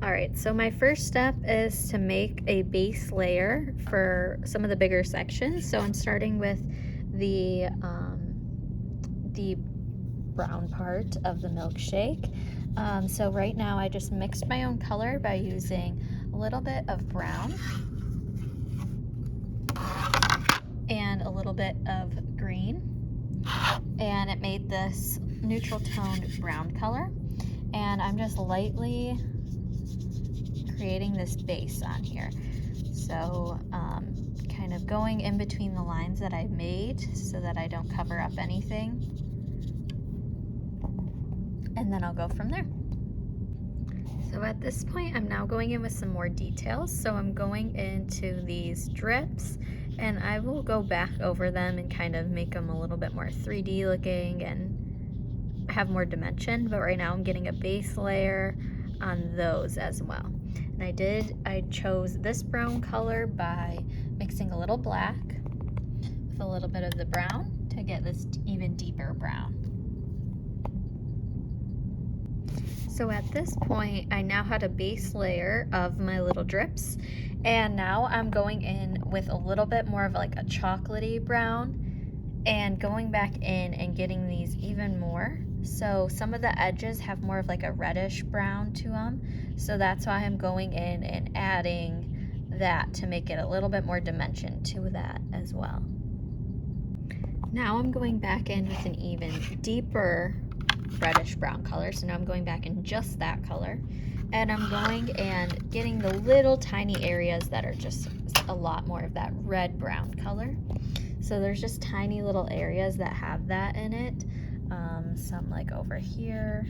Alright, so my first step is to make a base layer for some of the bigger sections. So I'm starting with the brown part of the milkshake. So right now I just mixed my own color by using a little bit of brown and a little bit of green, and it made this neutral toned brown color. And I'm just lightly creating this base on here. So kind of going in between the lines that I made so that I don't cover up anything. And then I'll go from there. So at this point, I'm now going in with some more details. So I'm going into these drips, and I will go back over them and kind of make them a little bit more 3D looking and have more dimension. But right now I'm getting a base layer on those as well. And I chose this brown color by mixing a little black with a little bit of the brown to get this even deeper brown. So at this point, I now had a base layer of my little drips, and now I'm going in with a little bit more of like a chocolatey brown and going back in and getting these even more. So some of the edges have more of like a reddish brown to them. So that's why I'm going in and adding that to make it a little bit more dimension to that as well. Now I'm going back in with an even deeper reddish brown color. So now I'm going back in just that color, and I'm going and getting the little tiny areas that are just a lot more of that red brown color. So there's just tiny little areas that have that in it. Some like over here,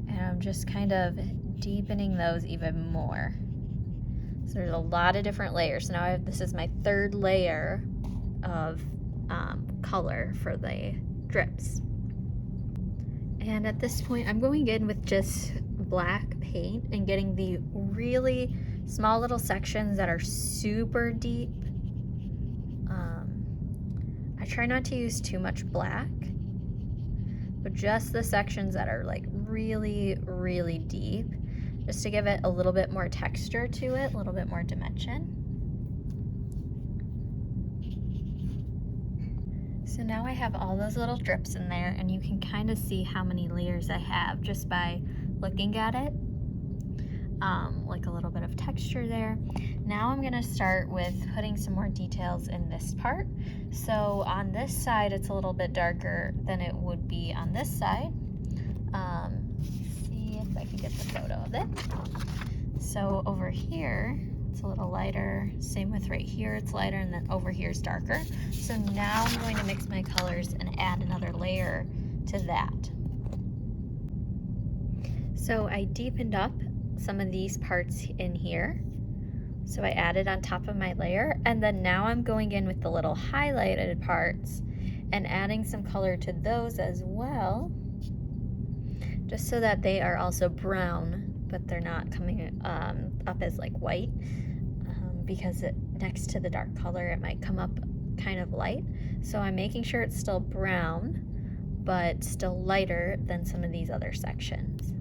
and I'm just kind of deepening those even more. So there's a lot of different layers. So now this is my third layer of color for the drips. And at this point, I'm going in with just black paint and getting the really small little sections that are super deep. I try not to use too much black, but just the sections that are like really, really deep, just to give it a little bit more texture to it, a little bit more dimension. So now I have all those little drips in there, and you can kind of see how many layers I have just by looking at it. Like a little bit of texture there. Now I'm gonna start with putting some more details in this part. So on this side, it's a little bit darker than it would be on this side. See if I can get the photo of it. So over here, it's a little lighter. Same with right here, it's lighter, and then over here is darker. So now I'm going to mix my colors and add another layer to that. So I deepened up some of these parts in here. So I added on top of my layer, and then now I'm going in with the little highlighted parts and adding some color to those as well, just so that they are also brown, but they're not coming up as like white, because next to the dark color it might come up kind of light. So I'm making sure it's still brown, but still lighter than some of these other sections.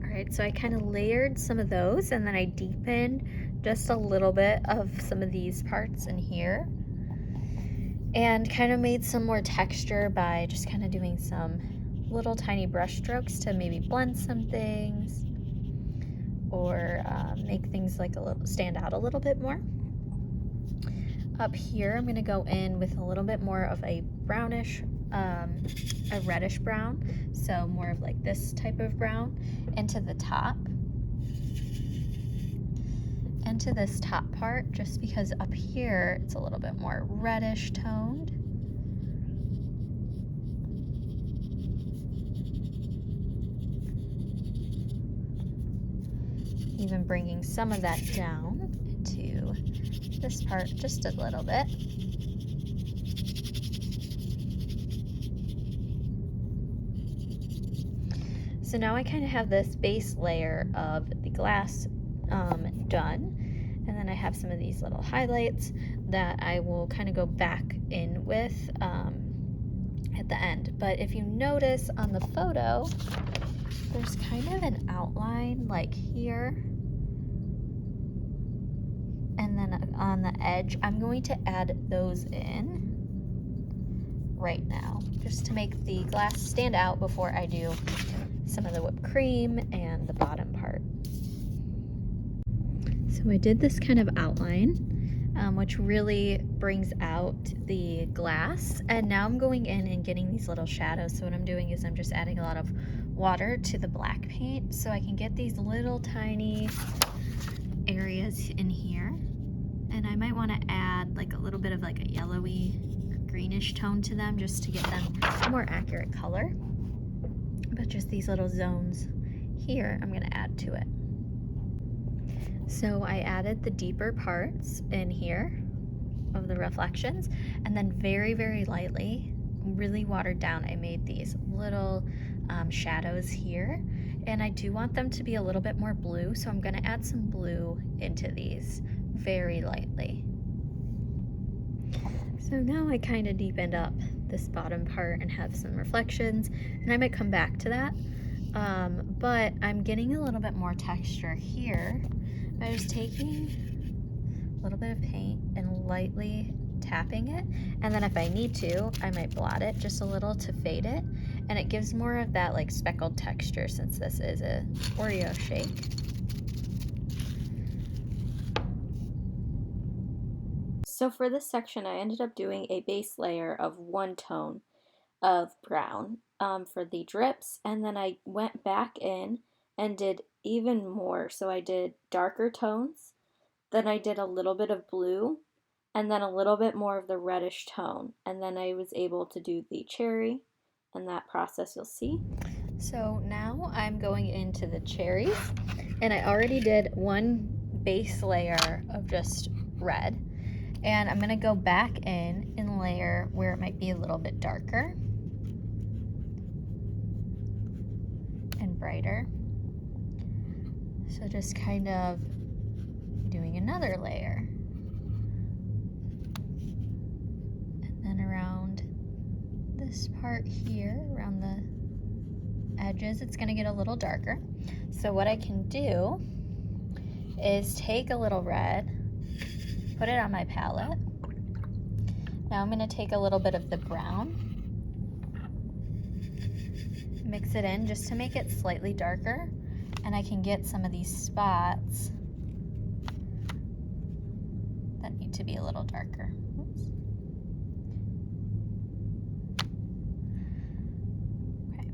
Alright, so I kind of layered some of those, and then I deepened just a little bit of some of these parts in here, and kind of made some more texture by just kind of doing some little tiny brush strokes to maybe blend some things, or make things like stand out a little bit more. Up here, I'm going to go in with a little bit more of a brownish, a reddish brown, so more of like this type of brown, into the top, into this top part, just because up here it's a little bit more reddish toned. Even bringing some of that down into this part just a little bit. So now I kind of have this base layer of the glass done, and then I have some of these little highlights that I will kind of go back in with at the end. But if you notice on the photo, there's kind of an outline like here. And then on the edge, I'm going to add those in right now, just to make the glass stand out before I do some of the whipped cream and the bottom part. So I did this kind of outline, which really brings out the glass. And now I'm going in and getting these little shadows. So what I'm doing is I'm just adding a lot of water to the black paint so I can get these little tiny areas in here. And I might want to add like a little bit of like a yellowy greenish tone to them just to get them a more accurate color. But just these little zones here I'm going to add to it. So I added the deeper parts in here of the reflections, and then very, very lightly, really watered down, I made these little shadows here. And I do want them to be a little bit more blue, so I'm going to add some blue into these very lightly. So now I kind of deepened up this bottom part and have some reflections, and I might come back to that. But I'm getting a little bit more texture here by just taking a little bit of paint and lightly tapping it, and then if I need to, I might blot it just a little to fade it, and it gives more of that like speckled texture since this is a Oreo shake. So for this section, I ended up doing a base layer of one tone of brown for the drips, and then I went back in and did even more. So I did darker tones, then I did a little bit of blue, and then a little bit more of the reddish tone, and then I was able to do the cherry, and that process you'll see. So now I'm going into the cherries, and I already did one base layer of just red, and I'm gonna go back in and layer where it might be a little bit darker and brighter. So just kind of doing another layer. And then around this part here, around the edges, it's gonna get a little darker. So what I can do is take a little red, put it on my palette. Now I'm gonna take a little bit of the brown, mix it in just to make it slightly darker, and I can get some of these spots that need to be a little darker. Oops. Okay,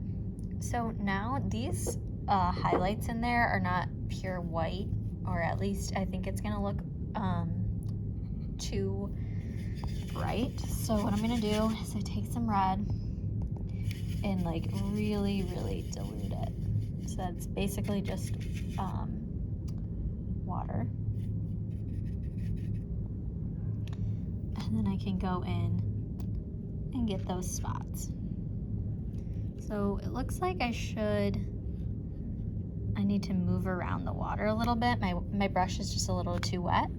so now these highlights in there are not pure white, or at least I think it's gonna look too bright. So what I'm gonna do is I take some red and like really, really dilute it. So that's basically just water. And then I can go in and get those spots. So it looks like I need to move around the water a little bit. My brush is just a little too wet.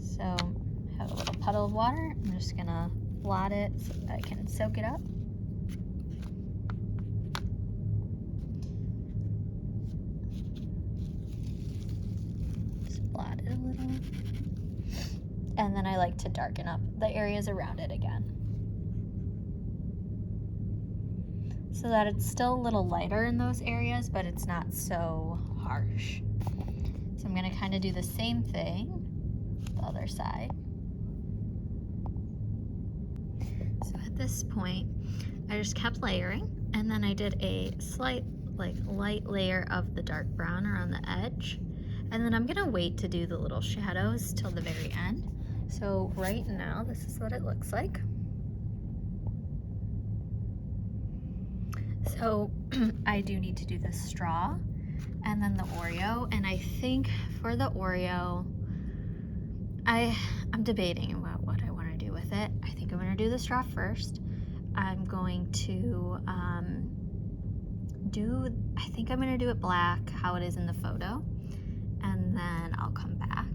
So I have a little puddle of water. I'm just gonna blot it so that I can soak it up. Just blot it a little. And then I like to darken up the areas around it again, so that it's still a little lighter in those areas, but it's not so harsh. So I'm gonna kind of do the same thing the other side. So at this point, I just kept layering, and then I did a slight, like light layer of the dark brown around the edge. And then I'm gonna wait to do the little shadows till the very end. So right now, this is what it looks like. So I do need to do the straw and then the Oreo, and I think for the Oreo, I'm debating about what I want to do with it. I think I'm going to do the straw first. I'm going to I think I'm going to do it black, how it is in the photo, and then I'll come back.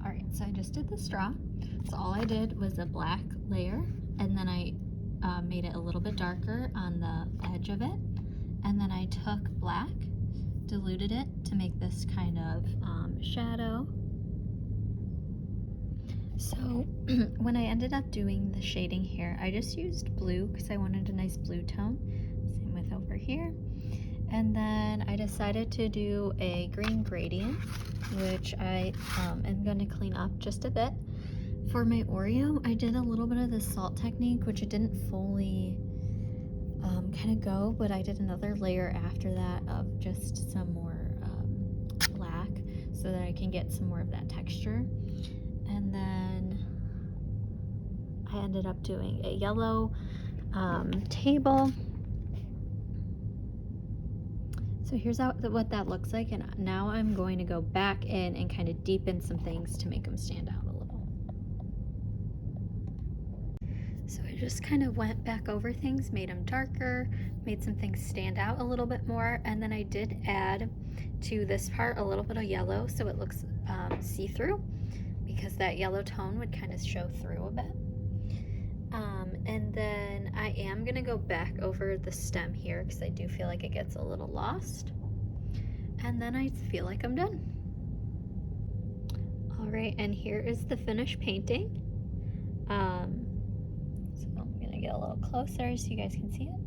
All right, so I just did the straw. So all I did was a black layer, and then I made it a little bit darker on the edge edge of it. And then I took black, diluted it to make this kind of shadow. So when I ended up doing the shading here, I just used blue because I wanted a nice blue tone. Same with over here. And then I decided to do a green gradient, which I am going to clean up just a bit. For my Oreo, I did a little bit of the salt technique, which it didn't fully kind of go, but I did another layer after that of just some more black so that I can get some more of that texture. And then I ended up doing a yellow table. So here's what that looks like, and now I'm going to go back in and kind of deepen some things to make them stand out a little. So I just kind of went back over things, made them darker, made some things stand out a little bit more, and then I did add to this part a little bit of yellow so it looks see-through, because that yellow tone would kind of show through a bit. And then I am going to go back over the stem here because I do feel like it gets a little lost. And then I feel like I'm done. All right, and here is the finished painting. So I'm going to get a little closer so you guys can see it.